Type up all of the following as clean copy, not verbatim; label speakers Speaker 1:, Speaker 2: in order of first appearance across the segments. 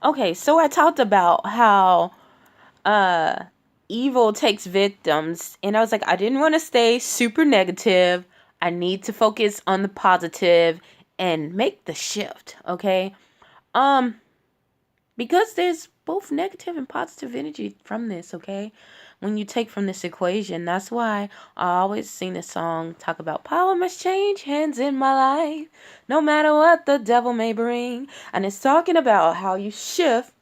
Speaker 1: Okay, so I talked about how uh evil takes victims, and I was like, I didn't want to stay super negative. I need to focus on the positive and make the shift, okay? Um because there's both negative and positive energy from this, okay? When you take from this equation, that's why I always sing this song, talk about power must change hands in my life, no matter what the devil may bring. And it's talking about how you shift,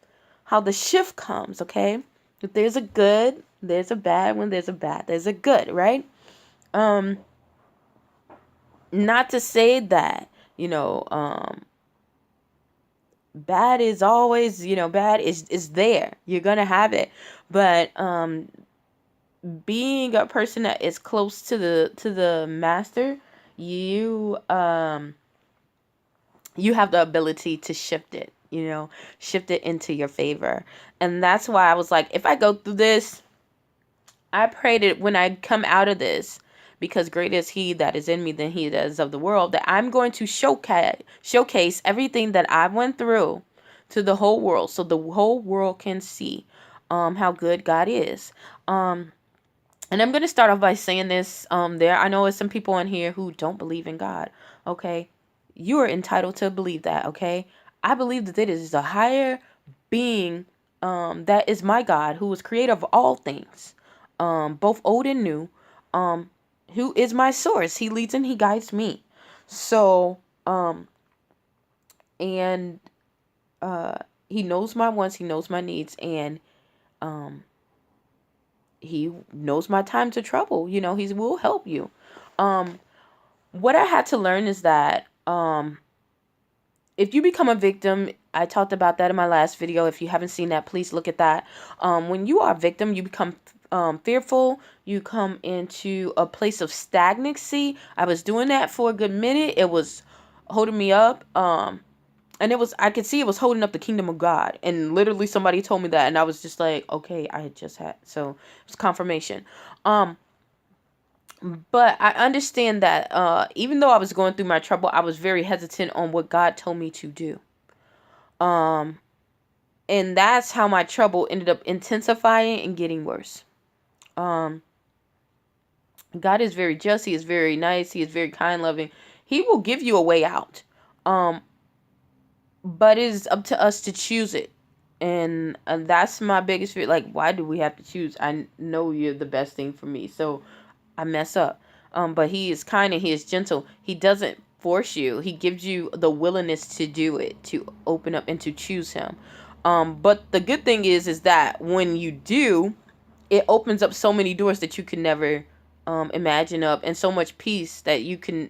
Speaker 1: how the shift comes, okay? If there's a good, there's a bad. When there's a bad, there's a good, right? Um, Not to say that, you know, bad is always, bad is there. You're gonna have it. But being a person that is close to the master, you you have the ability to shift it, shift it into your favor. And that's why I was like, if I go through this, I pray that when I come out of this, because greater is he that is in me than he that is of the world, that I'm going to showcase everything that I went through to the whole world, so the whole world can see how good God is. And I'm going to start off by saying this. I know there's some people in here who don't believe in God. Okay, you are entitled to believe that. Okay, I believe that it is a higher being, that is my God, who was creator of all things, both old and new, who is my source. He leads and he guides me. So, and he knows my wants, he knows my needs, and um, he knows my times of trouble. He will help you. Um, what I had to learn is that if you become a victim, I talked about that in my last video. If you haven't seen that, please look at that. When you are a victim, you become fearful. You come into a place of stagnancy. I was doing that for a good minute. It was holding me up. And I could see it was holding up the kingdom of God. And literally somebody told me that, and I was just like, okay, I had just had. So it's confirmation. But I understand that even though I was going through my trouble, I was very hesitant on what God told me to do. Um, and that's how my trouble ended up intensifying and getting worse. Um, God is very just. He is very nice. He is very kind, loving. He will give you a way out. Um, but it is up to us to choose it. And that's my biggest fear. Like, why do we have to choose? I know you're the best thing for me, so I mess up. But he is kind and he is gentle. He doesn't force you. He gives you the willingness to do it, to open up and to choose him. But the good thing is that when you do, it opens up so many doors that you can never imagine up, and so much peace that you can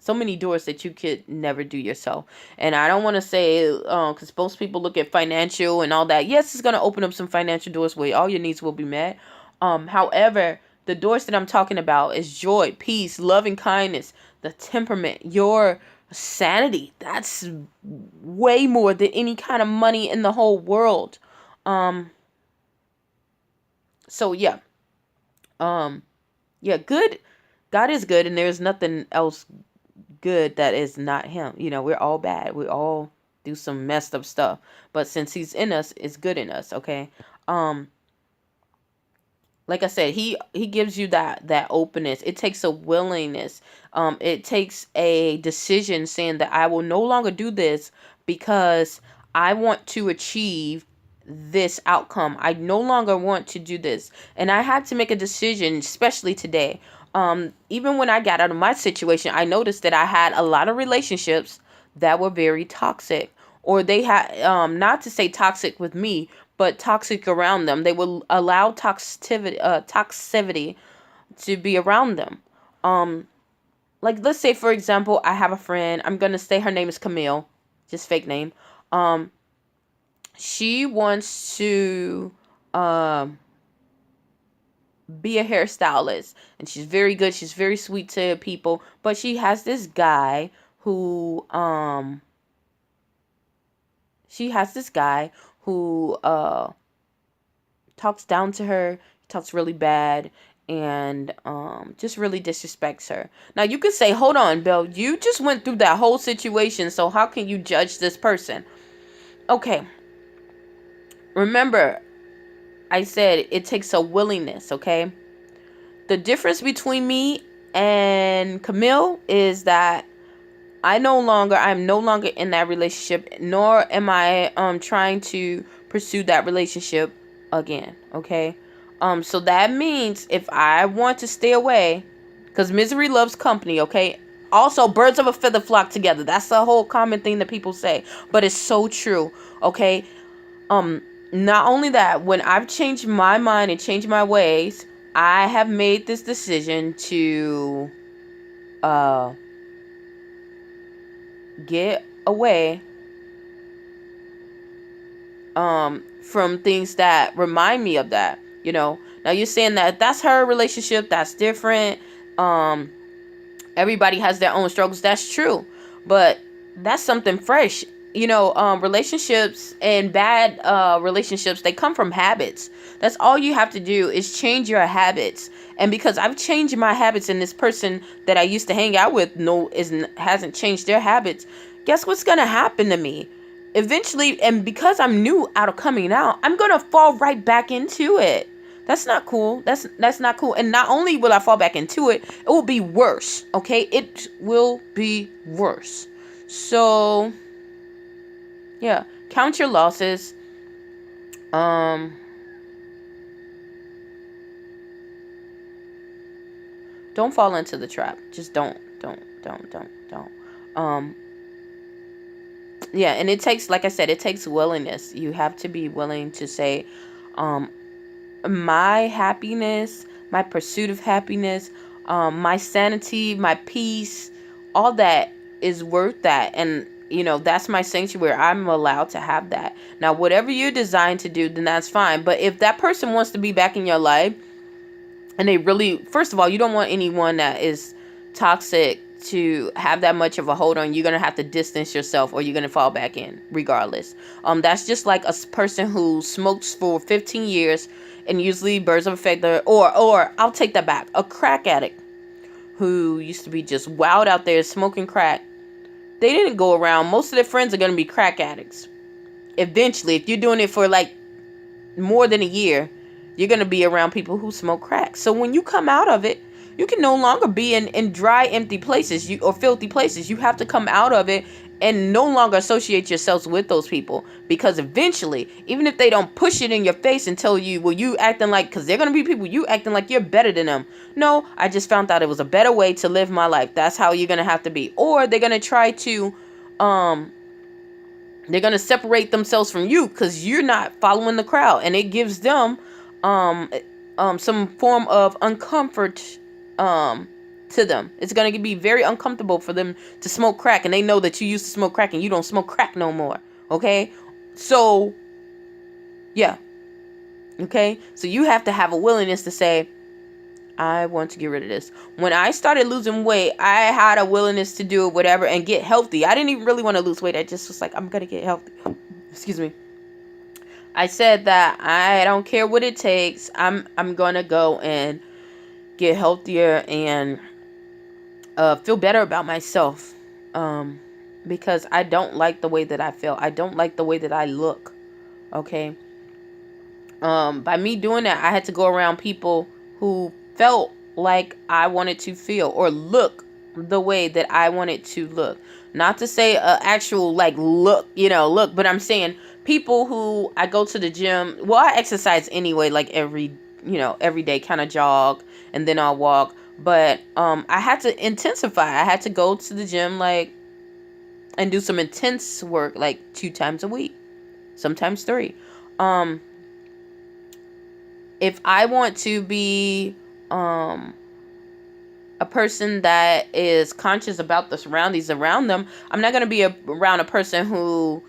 Speaker 1: so many doors that you could never do yourself. And I don't want to say, because most people look at financial and all that. Yes, it's going to open up some financial doors where all your needs will be met. However, the doors that I'm talking about is joy, peace, loving kindness, the temperament, your sanity. That's way more than any kind of money in the whole world. Um, so yeah, um, yeah, good. God is good, and there's nothing else good that is not him. We're all bad. We all do some messed up stuff. But since he's in us, it's good in us, okay? Um like I said, he gives you that openness. It takes a willingness. It takes a decision saying that I will no longer do this because I want to achieve this outcome. I no longer want to do this. And I had to make a decision, especially today. Even when I got out of my situation, I noticed that I had a lot of relationships that were very toxic, or they had, not to say toxic with me, but toxic around them. They will allow toxicity to be around them. Um, like, let's say for example, I have a friend. I'm gonna say her name is Camille, just fake name. Um, she wants to um be a hairstylist, and she's very good. She's very sweet to people, but she has this guy who she has this guy who talks down to her, talks really bad, and just really disrespects her. Now you could say, hold on, Bill, you just went through that whole situation, so how can you judge this person? Okay. Remember, I said it takes a willingness, okay? The difference between me and Camille is that I'm no longer in that relationship, nor am I trying to pursue that relationship again, okay? So that means if I want to stay away, because misery loves company, okay? Also, birds of a feather flock together. That's a whole common thing that people say, but it's so true, okay? Um, Not only that, when I've changed my mind and changed my ways, I have made this decision to uh get away from things that remind me of that. Now you're saying that that's her relationship, that's different. um Everybody has their own struggles, that's true, but that's something fresh. Relationships and bad relationships, they come from habits. That's all you have to do is change your habits. And because I've changed my habits and this person that I used to hang out with hasn't changed their habits, guess what's gonna happen to me eventually? And because I'm new out of coming out, I'm gonna fall right back into it. That's not cool. That's not cool. And not only will I fall back into it, it will be worse. Okay? It will be worse. So, yeah, count your losses. Don't fall into the trap. Just don't. Um yeah, and it takes, like I said, it takes willingness. You have to be willing to say, um my happiness, my pursuit of happiness, my sanity, my peace, all that is worth that. And, that's my sanctuary. I'm allowed to have that. Now, whatever you're designed to do, then that's fine. But if that person wants to be back in your life, and they really, first of all, you don't want anyone that is toxic to have that much of a hold on. You're gonna have to distance yourself, or you're gonna fall back in regardless. That's just like a person who smokes for 15 years, and usually birds of a feather, or I'll take that back, a crack addict who used to be just wild out there smoking crack. They didn't go around. Most of their friends are gonna be crack addicts. Eventually, if you're doing it for like more than a year, you're going to be around people who smoke crack. So when you come out of it, you can no longer be in dry, empty places, or filthy places. You have to come out of it and no longer associate yourselves with those people, because eventually, even if they don't push it in your face and tell you, well, you acting like, because they're going to be people, you acting like you're better than them. No, I just found out it was a better way to live my life. That's how you're going to have to be. Or they're going to try to they're going to separate themselves from you because you're not following the crowd, and it gives them some form of uncomfort to them. It's going to be very uncomfortable for them to smoke crack, and they know that you used to smoke crack and you don't smoke crack no more. Okay? So, yeah. Okay? So you have to have a willingness to say, I want to get rid of this. When I started losing weight, I had a willingness to do whatever and get healthy. I didn't even really want to lose weight. I just was like, I'm going to get healthy. Excuse me. I said that I don't care what it takes. I'm going to go and get healthier and feel better about myself. Because I don't like the way that I feel. I don't like the way that I look. Okay? By me doing that, I had to go around people who felt like I wanted to feel or look the way that I wanted to look. Not to say actual like look, but I'm saying people who I go to the gym. Well, I exercise anyway, like every day, kind of jog and then I'll walk. But I had to intensify. I had to go to the gym and do some intense work like 2 times a week, sometimes 3. If I want to be a person that is conscious about the surroundings around them, I'm not going to be around a person who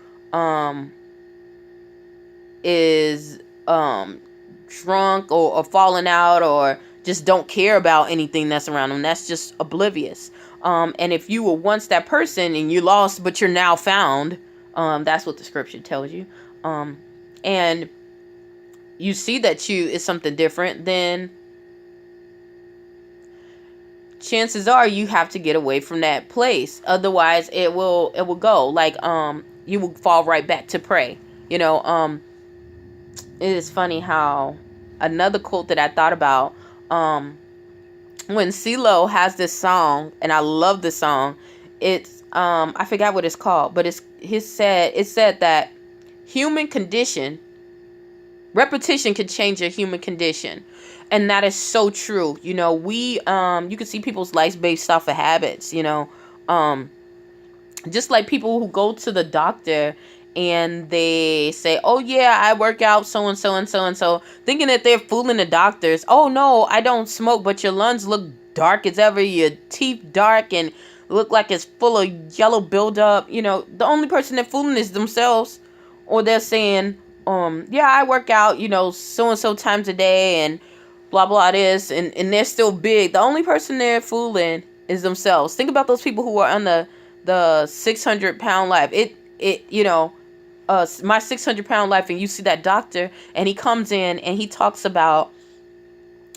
Speaker 1: is drunk or falling out or just don't care about anything that's around them. That's just oblivious. And if you were once that person and you lost but you're now found, that's what the scripture tells you. And you see that you is something different, then chances are you have to get away from that place. Otherwise it will go. Like you will fall right back to pray. You know, it is funny how another quote that I thought about, when CeeLo has this song, and I love this song. It's I forgot what it's called, but it said that human condition, repetition can change a human condition. And that is so true. You know, we you can see people's lives based off of habits, you know. Just like people who go to the doctor and they say, "Oh yeah, I work out so and so and so and so," thinking that they're fooling the doctors. "Oh no, I don't smoke, but your lungs look dark as ever, your teeth dark and look like it's full of yellow buildup." You know, the only person they're fooling is themselves. Or they're saying, "Yeah, I work out, you know, so and so times a day and blah blah this," and they're still big. The only person they're fooling is themselves. Think about those people who are on the 600-pound life. You know, my 600-pound life, and you see that doctor, and he comes in and he talks about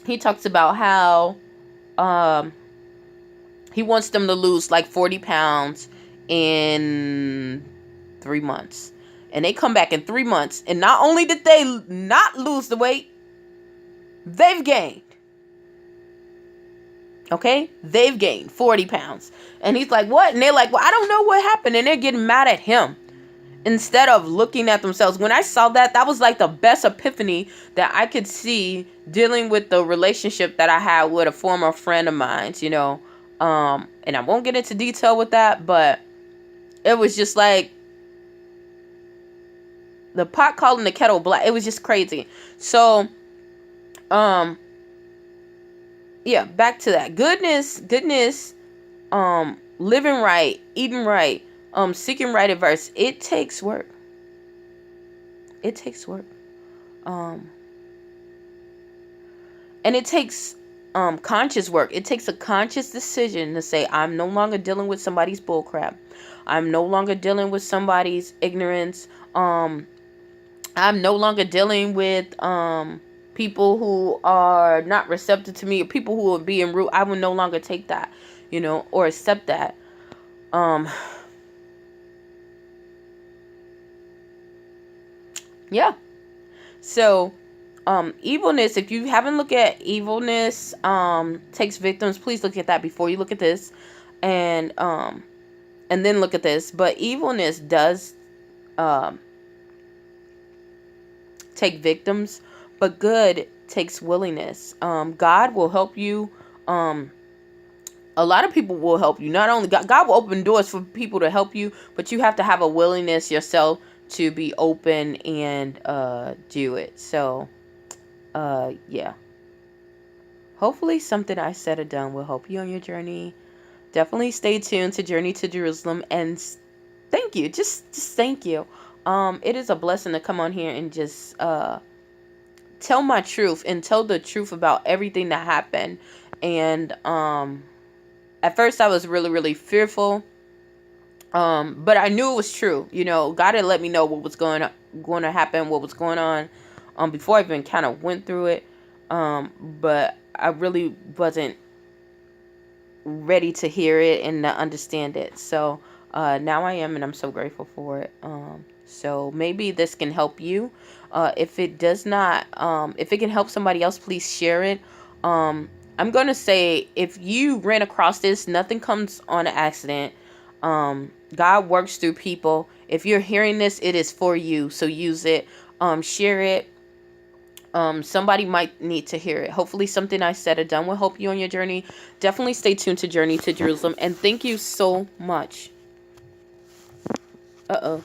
Speaker 1: how he wants them to lose like 40 pounds in 3 months. And they come back in 3 months, and not only did they not lose the weight, they've gained. Okay? They've gained 40 pounds. And he's like, "What?" And they're like, "Well, I don't know what happened." And they're getting mad at him instead of looking at themselves. When I saw that, that was like the best epiphany that I could see dealing with the relationship that I had with a former friend of mine, you know. And I won't get into detail with that, but it was just like the pot calling the kettle black. It was just crazy. So, yeah, back to that. Goodness, living right, eating right, seeking right advice. It takes work. It takes work. And it takes conscious work. It takes a conscious decision to say, "I'm no longer dealing with somebody's bullcrap. I'm no longer dealing with somebody's ignorance. I'm no longer dealing with people who are not receptive to me, or people who are being rude. I will no longer take that, you know, or accept that." Yeah. So, evilness, if you haven't looked at evilness, takes victims, please look at that before you look at this. And then look at this. But evilness does take victims, but good takes willingness. God will help you. A lot of people will help you. Not only God will open doors for people to help you, but you have to have a willingness yourself to be open and do it. So, yeah. Hopefully something I said or done will help you on your journey. Definitely stay tuned to Journey to Jerusalem, and thank you. Just thank you. It is a blessing to come on here and just tell my truth and tell the truth about everything that happened. And at first I was really, really fearful. But I knew it was true. You know, God had let me know what was going to happen, what was going on, before I even kind of went through it. But I really wasn't ready to hear it and to understand it. So, now I am, and I'm so grateful for it. So maybe this can help you. If it does not, if it can help somebody else, please share it. I'm going to say, if you ran across this, nothing comes on an accident. God works through people. If you're hearing this, it is for you. So use it. Share it. Somebody might need to hear it. Hopefully something I said or done will help you on your journey. Definitely stay tuned to Journey to Jerusalem. And thank you so much. Uh-oh.